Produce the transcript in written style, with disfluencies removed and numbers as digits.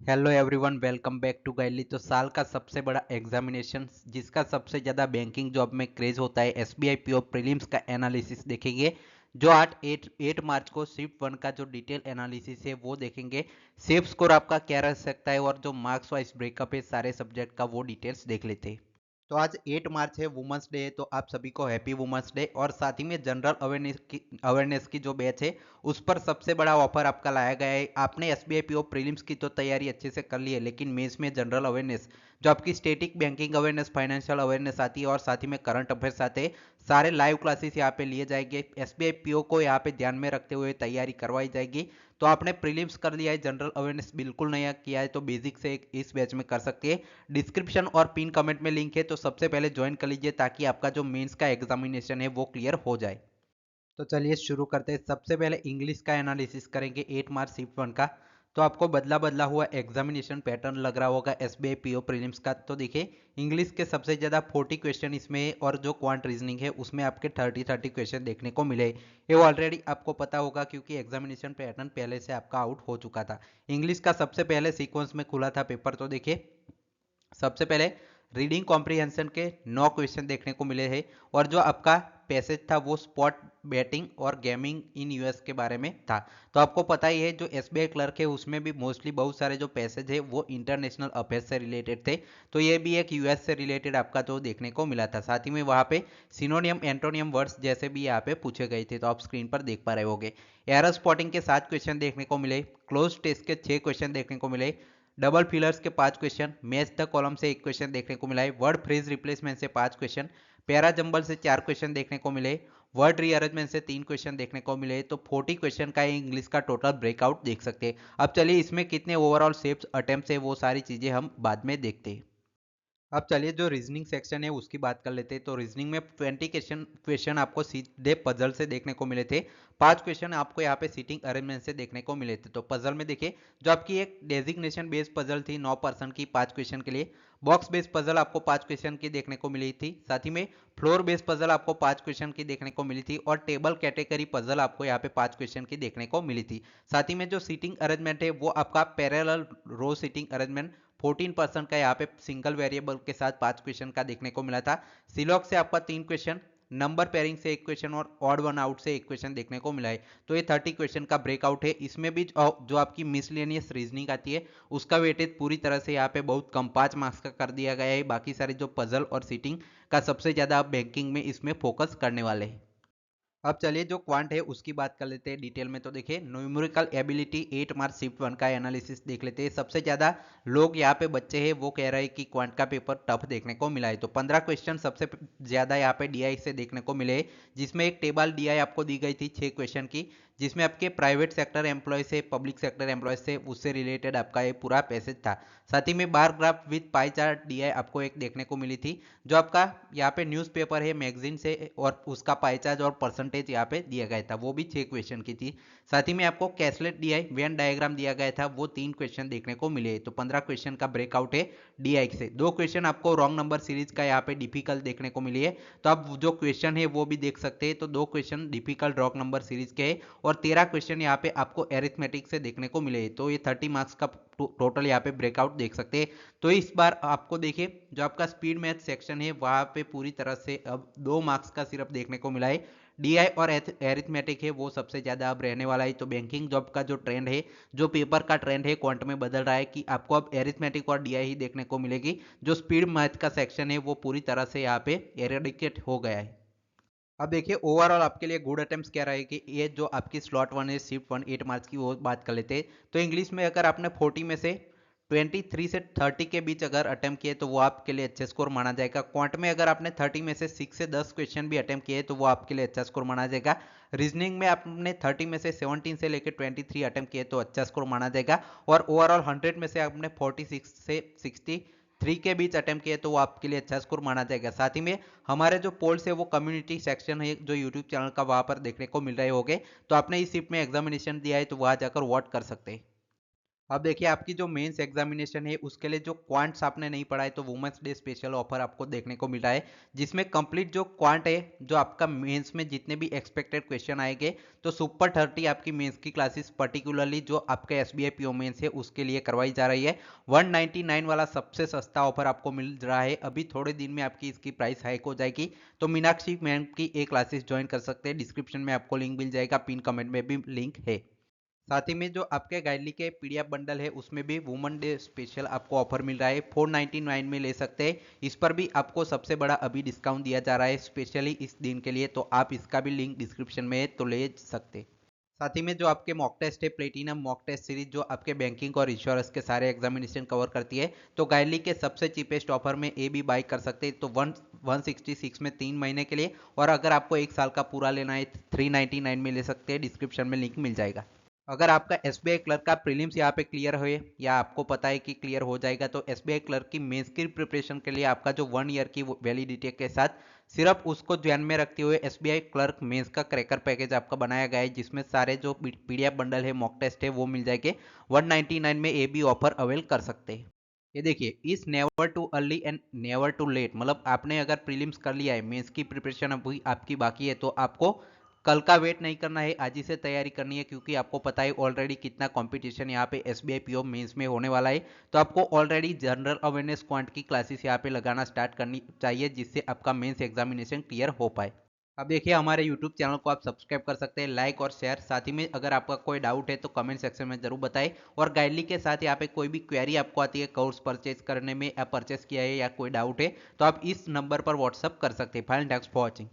Hello everyone, welcome back to Guidely. तो साल का सबसे बड़ा एग्जामिनेशन जिसका सबसे ज़्यादा बैंकिंग जॉब में क्रेज होता है, एसबीआई पीओ प्रीलिम्स का एनालिसिस देखेंगे। जो 8 मार्च को शिफ्ट वन का जो डिटेल एनालिसिस है वो देखेंगे। सेफ स्कोर आपका क्या रह सकता है और जो मार्क्स वाइज ब्रेकअप है सारे सब्जेक्ट का वो डिटेल्स देख लेते हैं। तो आज 8 मार्च है, वुमेंस डे है, तो आप सभी को हैप्पी वुमेंस डे। और साथ ही में जनरल अवेयरनेस की जो बैच है उस पर सबसे बड़ा ऑफर आपका लाया गया है। आपने एसबीआई पीओ प्रीलिम्स की तो तैयारी अच्छे से कर ली है, लेकिन मेंस में जनरल अवेयरनेस जो आपकी static banking awareness, financial awareness आती है और साथ ही में करंट अफेयर्स आते हैं, सारे लाइव क्लासेस यहाँ पे लिए जाएंगे। एसबीआई पीओ को यहाँ पे ध्यान में रखते हुए तैयारी करवाई जाएगी। तो आपने प्रीलिम्स कर लिया है, जनरल अवेयरनेस बिल्कुल नया किया है, तो बेसिक से इस बैच में कर सकते हैं। डिस्क्रिप्शन और पिन कमेंट में लिंक है, तो सबसे पहले ज्वाइन कर लीजिए ताकि आपका जो मेंस का एग्जामिनेशन है वो क्लियर हो जाए। तो चलिए शुरू करते हैं। सबसे पहले इंग्लिश का एनालिसिस करेंगे 8 मार्च शिफ्ट वन का। तो आपको बदला बदला हुआ एग्जामिनेशन पैटर्न लग रहा होगा एसबीआई पीओ प्रीलिम्स का। तो देखिए, इंग्लिश के सबसे ज़्यादा 40 क्वेश्चन इसमें है और जो क्वांट रीजनिंग है उसमें आपके 30 क्वेश्चन देखने को मिले। ये ऑलरेडी आपको पता होगा क्योंकि एग्जामिनेशन पैटर्न पहले से आपका आउट हो चुका था। इंग्लिश का सबसे पहले सीक्वेंस में खुला था पेपर। तो देखिए, सबसे पहले रीडिंग कॉम्प्रिहेंशन के 9 क्वेश्चन देखने को मिले हैं और जो आपका पैसेज था वो स्पॉट बेटिंग और गेमिंग इन यूएस के बारे में था। तो आपको पता ही है जो एसबीआई क्लर्क है उसमें भी मोस्टली बहुत सारे जो पैसेज है वो इंटरनेशनल अफेयर्स से रिलेटेड थे। तो ये भी एक यूएस से रिलेटेड आपका जो देखने को मिला था। साथ ही में वहाँ पे सिनोनियम एंटोनियम वर्ड्स जैसे भी यहाँ पे पूछे गए थे, तो आप स्क्रीन पर देख पा रहे होगे। एरर स्पॉटिंग के 7 क्वेश्चन देखने को मिले, क्लोज टेस्ट के 6 क्वेश्चन देखने को मिले, डबल फिलर्स के 5 क्वेश्चन, मैच द कॉलम से 1 क्वेश्चन देखने को मिला है, वर्ड फ्रेज रिप्लेसमेंट से 5 क्वेश्चन, पैरा जंबल से 4 क्वेश्चन देखने को मिले, वर्ड रीअरेंजमेंट से 3 क्वेश्चन देखने को मिले। तो 40 क्वेश्चन का इंग्लिश का टोटल ब्रेकआउट देख सकते हैं। अब चलिए इसमें कितने ओवरऑल शेप्स अटेम्प्ट है वो सारी चीजें हम बाद में देखते हैं। अब चलिए जो रीजनिंग सेक्शन है उसकी बात कर लेते हैं। तो रीजनिंग में 20 क्वेश्चन आपको सीधे पजल से देखने को मिले थे। 5 क्वेश्चन आपको यहाँ पे सीटिंग अरेंजमेंट से देखने को मिले थे। तो पजल में देखिए, जो आपकी एक डेजिग्नेशन बेस्ड पजल थी 9% की 5 क्वेश्चन के लिए, बॉक्स बेस्ड पजल आपको 5 क्वेश्चन की देखने को मिली थी, साथ ही में फ्लोर बेस्ड पजल आपको 5 क्वेश्चन की देखने को मिली थी और टेबल कैटेगरी पजल आपको यहाँ पे 5 क्वेश्चन की देखने को मिली थी। साथ ही में जो सीटिंग अरेंजमेंट है वो आपका पैरेलल रो सीटिंग अरेंजमेंट 14% का यहाँ पे सिंगल वेरिएबल के साथ 5 क्वेश्चन का देखने को मिला था। सिलॉक से आपका 3 क्वेश्चन, नंबर पेयरिंग से 1 क्वेश्चन और ऑड वन आउट से 1 क्वेश्चन देखने को मिला है। तो ये 30 क्वेश्चन का ब्रेकआउट है। इसमें भी जो आपकी मिसलेनियस रीजनिंग आती है उसका वेटेज पूरी तरह से यहाँ पे बहुत कम 5 मार्क्स का कर दिया गया है। बाकी सारे जो पजल और सीटिंग का सबसे ज्यादा आप बैंकिंग में इसमें फोकस करने वाले हैं। अब चलिए जो क्वांट है उसकी बात कर लेते हैं डिटेल में। तो देखिए, numerical ability 8 marks shift one का एनालिसिस देख लेते हैं। सबसे ज्यादा लोग यहाँ पे बच्चे हैं वो कह रहे हैं कि क्वांट का पेपर टफ देखने को मिला है। तो 15 क्वेश्चन सबसे ज्यादा यहाँ पे डीआई से देखने को मिले, जिसमें एक टेबल डीआई आपको दी गई थी 6 क्वेश्चन की, जिसमें आपके प्राइवेट सेक्टर एम्प्लॉय से, पब्लिक सेक्टर एम्प्लॉय से, उससे रिलेटेड आपका ये पूरा पैसेज था। साथ ही में bar graph with pie chart DI आपको एक देखने को मिली थी, जो आपका यहाँ पे न्यूज़पेपर है मैगजीन से, और उसका पाई चार्ज और परसेंटेज यहाँ पे दिया गया था, वो भी 6 क्वेश्चन की थी। साथ ही में आपको कैसलेट डीआई वेन डायग्राम दिया गया था, वो 3 क्वेश्चन देखने को मिले। तो 15 क्वेश्चन का ब्रेकआउट है डीआई से। 2 क्वेश्चन आपको रॉन्ग नंबर सीरीज का यहाँ पे डिफिकल्ट देखने को मिली है, तो आप जो क्वेश्चन है वो भी देख सकते हैं। तो 2 question difficult wrong number series के है और 13 क्वेश्चन यहाँ पे आपको एरिथमेटिक से देखने को मिले। तो ये 30 मार्क्स का टोटल यहाँ पे ब्रेकआउट देख सकते हैं। तो इस बार आपको देखिए, जो आपका स्पीड मैथ सेक्शन है वहां पे पूरी तरह से अब 2 मार्क्स का सिर्फ देखने को मिला है। डीआई और एरिथमेटिक है वो सबसे ज्यादा अब रहने वाला है। तो बैंकिंग जॉब का जो ट्रेंड है, जो पेपर का ट्रेंड है क्वांट में बदल रहा है कि आपको अब एरिथमेटिक और डीआई ही देखने को मिलेगी। जो स्पीड मैथ का सेक्शन है वो पूरी तरह से यहाँ पे एरेडिकेट हो गया है। अब देखिए ओवरऑल आपके लिए गुड अटेम्प्ट्स क्या रहे कि ये जो आपकी स्लॉट वन है शिफ्ट वन 8 मार्क्स की, वो बात कर लेते हैं। तो इंग्लिश में अगर आपने 40 में से 23 से 30 के बीच अगर अटेम्प्ट किए तो वो आपके लिए अच्छा स्कोर माना जाएगा। क्वांट में अगर आपने 30 में से 6 से 10 क्वेश्चन भी अटेम्प्ट किए तो वो आपके लिए अच्छा स्कोर माना जाएगा। रीजनिंग में आपने 30 में से 17 से लेकर 23 अटेम्प्ट किए तो अच्छा स्कोर माना जाएगा। और ओवरऑल 100 में से आपने 46 से 63 के बीच अटेम्प्ट किए तो वो आपके लिए अच्छा स्कोर माना जाएगा। साथ ही में हमारे जो पोल्स है वो कम्युनिटी सेक्शन है जो यूट्यूब चैनल का, वहां पर देखने को मिल रहे होंगे। तो आपने इस शिफ्ट में एग्जामिनेशन दिया है तो वहां जाकर वोट कर सकते हैं। अब देखिए आपकी जो मेंस एग्जामिनेशन है उसके लिए जो क्वांट्स आपने नहीं पढ़ा है तो वुमेन्स डे स्पेशल ऑफर आपको देखने को मिल रहा है, जिसमें कंप्लीट जो क्वांट है जो आपका मेंस में जितने भी एक्सपेक्टेड क्वेश्चन आएंगे तो सुपर 30 आपकी मेंस की क्लासेस पर्टिकुलरली जो आपका एसबीआई पीओ मेंस है उसके लिए करवाई जा रही है। 199 वाला सबसे सस्ता ऑफर आपको मिल रहा है, अभी थोड़े दिन में आपकी इसकी प्राइस हाइक हो जाएगी। तो मीनाक्षी मैम की एक क्लासेस ज्वाइन कर सकते हैं, डिस्क्रिप्शन में आपको लिंक मिल जाएगा, पिन कमेंट में भी लिंक है। साथ ही में जो आपके गाइडली के पीडीएफ बंडल है उसमें भी वुमेन डे स्पेशल आपको ऑफर मिल रहा है, 499 में ले सकते हैं। इस पर भी आपको सबसे बड़ा अभी डिस्काउंट दिया जा रहा है स्पेशली इस दिन के लिए, तो आप इसका भी लिंक डिस्क्रिप्शन में है तो ले सकते हैं। साथ ही में जो आपके मॉक टेस्ट है प्लेटिनम मॉक टेस्ट सीरीज जो आपके बैंकिंग और इंश्योरेंस के सारे एग्जामिनेशन कवर करती है, तो गाइडली के सबसे चीपेस्ट ऑफर में ए भी बाई कर सकते हैं, तो 166 में 3 महीने के लिए, और अगर आपको एक साल का पूरा लेना है 399 में ले सकते हैं, डिस्क्रिप्शन में लिंक मिल जाएगा। अगर आपका एसबीआई क्लर्क का प्रीलिम्स यहाँ पे क्लियर हुए या आपको पता है कि क्लियर हो जाएगा, तो एसबीआई क्लर्क की मेंस की प्रिपरेशन के लिए आपका जो 1 ईयर की वैलिडिटी के साथ सिर्फ उसको ध्यान में रखते हुए एसबीआई क्लर्क मेंस का क्रैकर पैकेज आपका बनाया गया है, जिसमें सारे जो पीडीएफ बंडल है मॉक टेस्ट है वो मिल जाएंगे। 199 में ये भी ऑफर अवेल कर सकते हैं। ये देखिए इस never too early and never too late, मतलब आपने अगर प्रीलिम्स कर लिया है, मेंस की प्रिपरेशन अभी आपकी बाकी है, तो आपको कल का वेट नहीं करना है, आज ही से तैयारी करनी है, क्योंकि आपको पता है ऑलरेडी कितना कंपटीशन यहाँ पे एसबीआई पीओ मेंस में होने वाला है। तो आपको ऑलरेडी जनरल अवेयरनेस क्वांट की क्लासेस यहाँ पे लगाना स्टार्ट करनी चाहिए, जिससे आपका मेंस एग्जामिनेशन क्लियर हो पाए। अब देखिए हमारे यूट्यूब चैनल को आप सब्सक्राइब कर सकते हैं, लाइक और शेयर, साथ ही में अगर आपका कोई डाउट है तो कमेंट सेक्शन में जरूर बताएं। और गाइडली के साथ यहाँ पे कोई भी क्वेरी आपको आती है कोर्स परचेज करने में या परचेस किया है या कोई डाउट है, तो आप इस नंबर पर व्हाट्सअप कर सकते हैं। Final, thanks for watching.